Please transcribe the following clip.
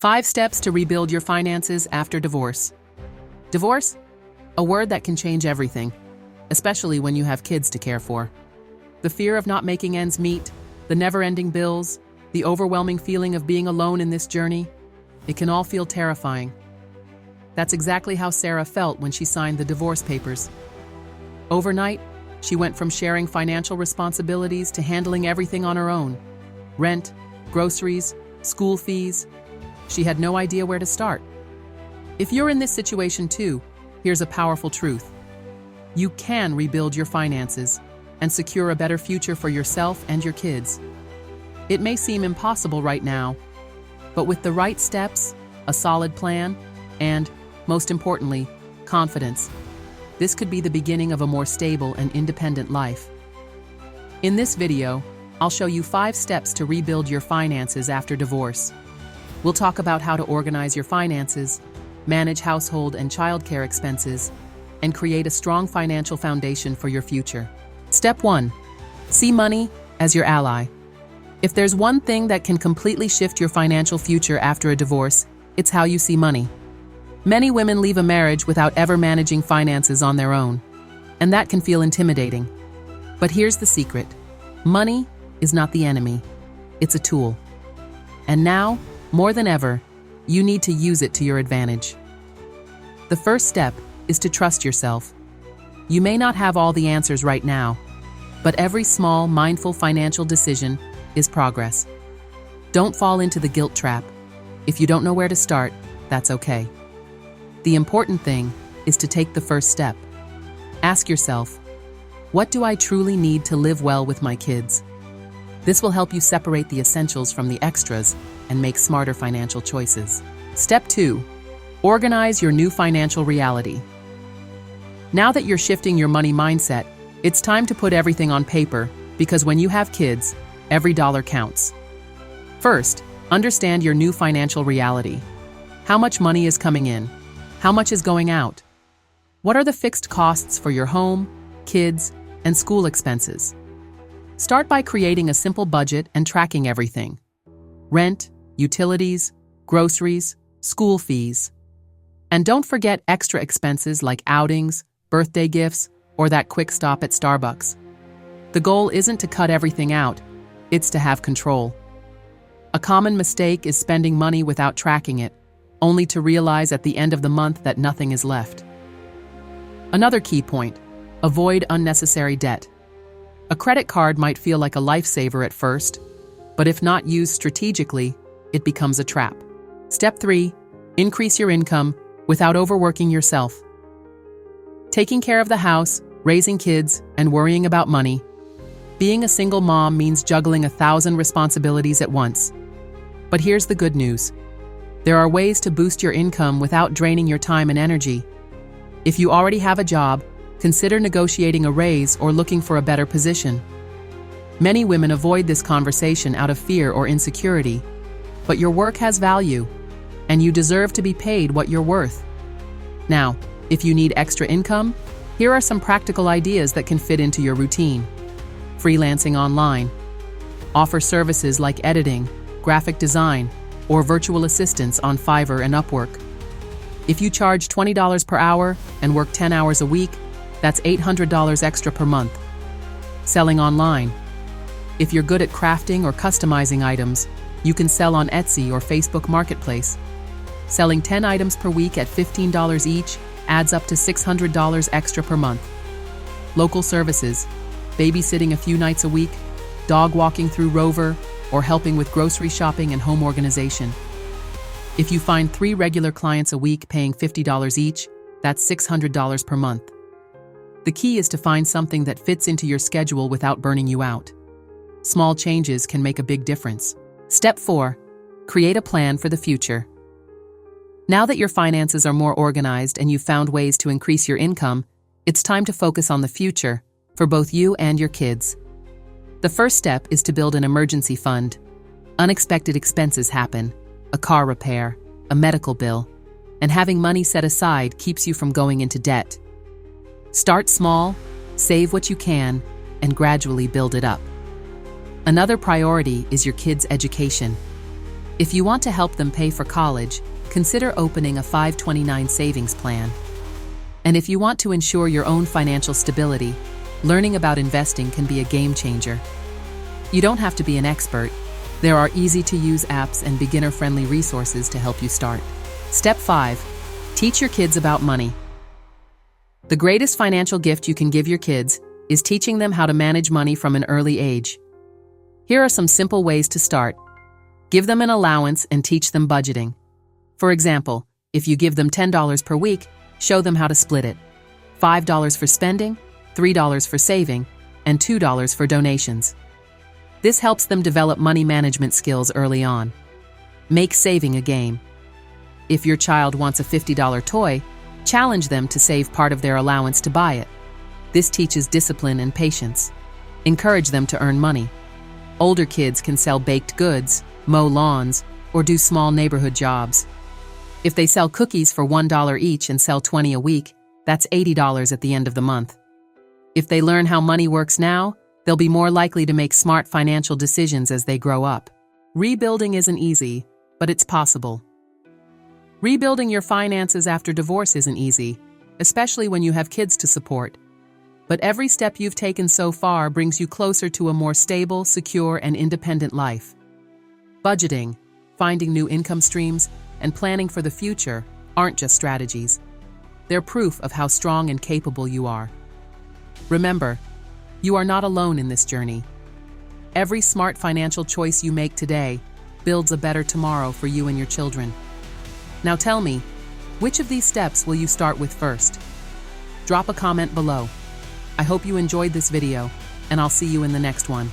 5 steps to rebuild your finances after divorce. Divorce? A word that can change everything, especially when you have kids to care for. The fear of not making ends meet, the never-ending bills, the overwhelming feeling of being alone in this journey, it can all feel terrifying. That's exactly how Sarah felt when she signed the divorce papers. Overnight, she went from sharing financial responsibilities to handling everything on her own. Rent, groceries, school fees. She had no idea where to start. If you're in this situation too, here's a powerful truth. You can rebuild your finances and secure a better future for yourself and your kids. It may seem impossible right now, but with the right steps, a solid plan, and, most importantly, confidence, this could be the beginning of a more stable and independent life. In this video, I'll show you 5 steps to rebuild your finances after divorce. We'll talk about how to organize your finances, manage household and childcare expenses, and create a strong financial foundation for your future. Step 1. See money as your ally. If there's one thing that can completely shift your financial future after a divorce, it's how you see money. Many women leave a marriage without ever managing finances on their own, and that can feel intimidating. But here's the secret. Money is not the enemy. It's a tool. And now, more than ever, you need to use it to your advantage. The first step is to trust yourself. You may not have all the answers right now, but every small, mindful financial decision is progress. Don't fall into the guilt trap. If you don't know where to start, that's okay. The important thing is to take the first step. Ask yourself, what do I truly need to live well with my kids? This will help you separate the essentials from the extras and make smarter financial choices. Step 2. Organize your new financial reality. Now that you're shifting your money mindset, it's time to put everything on paper, because when you have kids, every dollar counts. First, understand your new financial reality. How much money is coming in? How much is going out? What are the fixed costs for your home, kids, and school expenses? Start by creating a simple budget and tracking everything. Rent, utilities, groceries, school fees. And don't forget extra expenses like outings, birthday gifts, or that quick stop at Starbucks. The goal isn't to cut everything out, it's to have control. A common mistake is spending money without tracking it, only to realize at the end of the month that nothing is left. Another key point: avoid unnecessary debt. A credit card might feel like a lifesaver at first, but if not used strategically, it becomes a trap. Step 3. Increase your income without overworking yourself. Taking care of the house, raising kids, and worrying about money. Being a single mom means juggling 1,000 responsibilities at once. But here's the good news. There are ways to boost your income without draining your time and energy. If you already have a job, consider negotiating a raise or looking for a better position. Many women avoid this conversation out of fear or insecurity, but your work has value, and you deserve to be paid what you're worth. Now, if you need extra income, here are some practical ideas that can fit into your routine. Freelancing online. Offer services like editing, graphic design, or virtual assistants on Fiverr and Upwork. If you charge $20 per hour and work 10 hours a week, that's $800 extra per month. Selling online. If you're good at crafting or customizing items, you can sell on Etsy or Facebook Marketplace. Selling 10 items per week at $15 each adds up to $600 extra per month. Local services. Babysitting a few nights a week, dog walking through Rover, or helping with grocery shopping and home organization. If you find 3 regular clients a week paying $50 each, that's $600 per month. The key is to find something that fits into your schedule without burning you out. Small changes can make a big difference. Step 4. Create a plan for the future. Now that your finances are more organized and you've found ways to increase your income, it's time to focus on the future for both you and your kids. The first step is to build an emergency fund. Unexpected expenses happen: a car repair, a medical bill, and having money set aside keeps you from going into debt. Start small, save what you can, and gradually build it up. Another priority is your kids' education. If you want to help them pay for college, consider opening a 529 savings plan. And if you want to ensure your own financial stability, learning about investing can be a game changer. You don't have to be an expert. There are easy-to-use apps and beginner-friendly resources to help you start. Step 5. Teach your kids about money. The greatest financial gift you can give your kids is teaching them how to manage money from an early age. Here are some simple ways to start. Give them an allowance and teach them budgeting. For example, if you give them $10 per week, show them how to split it. $5 for spending, $3 for saving, and $2 for donations. This helps them develop money management skills early on. Make saving a game. If your child wants a $50 toy, challenge them to save part of their allowance to buy it. This teaches discipline and patience. Encourage them to earn money. Older kids can sell baked goods, mow lawns, or do small neighborhood jobs. If they sell cookies for $1 each and sell 20 a week, that's $80 at the end of the month. If they learn how money works now, they'll be more likely to make smart financial decisions as they grow up. Rebuilding isn't easy, but it's possible. Rebuilding your finances after divorce isn't easy, especially when you have kids to support. But every step you've taken so far brings you closer to a more stable, secure, and independent life. Budgeting, finding new income streams, and planning for the future aren't just strategies. They're proof of how strong and capable you are. Remember, you are not alone in this journey. Every smart financial choice you make today builds a better tomorrow for you and your children. Now tell me, which of these steps will you start with first? Drop a comment below. I hope you enjoyed this video, and I'll see you in the next one.